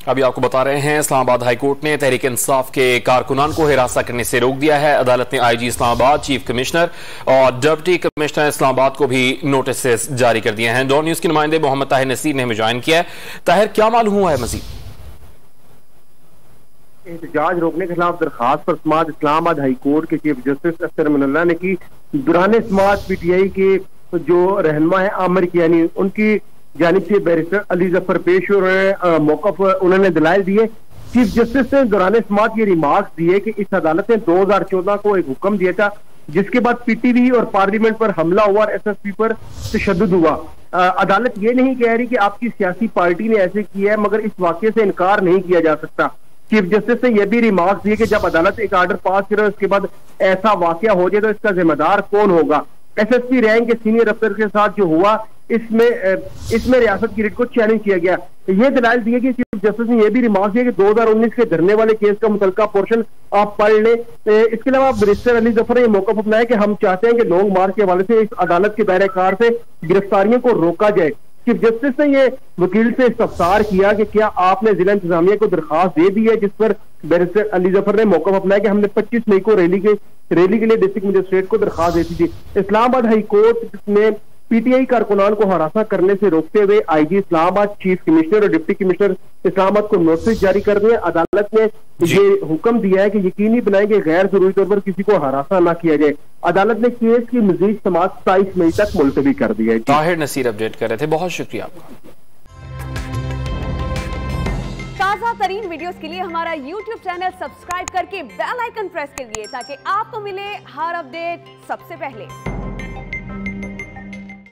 अभी आपको बता रहे हैं, इस्लामाबाद हाईकोर्ट ने तहरीक इंसाफ के कारकुनान को हिरासत करने से रोक दिया है। अदालत ने आईजी इस्लामाबाद, चीफ कमिश्नर और डिप्टी कमिश्नर इस्लामाबाद को भी नोटिस जारी कर दिए हैं। डॉन न्यूज के नुमाइंदे मोहम्मद ताहिर नसीर ने हमें ज्वाइन किया है। ताहिर, क्या मालूम हुआ है मजीद? एहतजाज रोकने के खिलाफ दरखास्त पर समाअत इस्लामाबाद हाईकोर्ट के चीफ जस्टिस अख्तर अमानुल्लाह ने की। दौरान समाअत पीटीआई के जो रहनुमा है आमिर कियानी, उनकी जानिब से बैरिस्टर अली जफर पेश हुए, मौक़िफ़ उन्होंने दलाइल दिए। चीफ जस्टिस ने दौरान समाअत ये रिमार्क्स दिए कि इस अदालत ने 2014 को एक हुक्म दिया था जिसके बाद पीटीवी और पार्लियामेंट पर हमला हुआ और एसएसपी पर तशद्दुद हुआ। अदालत ये नहीं कह रही कि आपकी सियासी पार्टी ने ऐसे किया है, मगर इस वाक़े से इनकार नहीं किया जा सकता। चीफ जस्टिस ने यह भी रिमार्क्स दिए कि जब अदालत एक आर्डर पास करे उसके बाद ऐसा वाकया हो जाए तो इसका जिम्मेदार कौन होगा। एसएसपी रैंक के सीनियर अफसर के साथ जो हुआ इसमें रियासत की रिट को चैलेंज किया गया। ये दलाइल दिए कि चीफ जस्टिस ने यह भी रिमार्क दिया कि 2019 के धरने वाले केस का मुतलका पोर्शन आप पढ़ लें। इसके अलावा बैरिस्टर अली जफर ने मौका अपनाया कि हम चाहते हैं कि लॉन्ग मार्च के हवाले से इस अदालत के दायरे कार से गिरफ्तारियों को रोका जाए। चीफ जस्टिस ने यह वकील से इस्तफसार किया कि क्या आपने जिला इंतजामिया को दरखास्त दे दी है, जिस पर बैरिस्टर अली जफर ने मौका अपनाया कि हमने 25 मई को रैली के लिए डिस्ट्रिक्ट मजिस्ट्रेट को दरखास्त दी थी। इस्लामाबाद हाईकोर्ट ने पीटीआई कारकुनान को हरासा करने से रोकते हुए आईजी इस्लामाबाद, चीफ कमिश्नर और डिप्टी कमिश्नर इस्लामाबाद को नोटिस जारी कर दिए। अदालत ने ये हुक्म दिया है कि यकीनी बनाए कि गैर जरूरी तौर पर किसी को हरासा न किया जाए। अदालत ने केस की मजीद समाअत 27 मई तक मुलतवी कर दी है। ताहिर नसीर अपडेट कर रहे थे, बहुत शुक्रिया आपका। ताज़ा तरीन वीडियोस के लिए हमारा YouTube चैनल सब्सक्राइब करके बेल आइकन प्रेस करिए ताकि आपको मिले हर अपडेट सबसे पहले।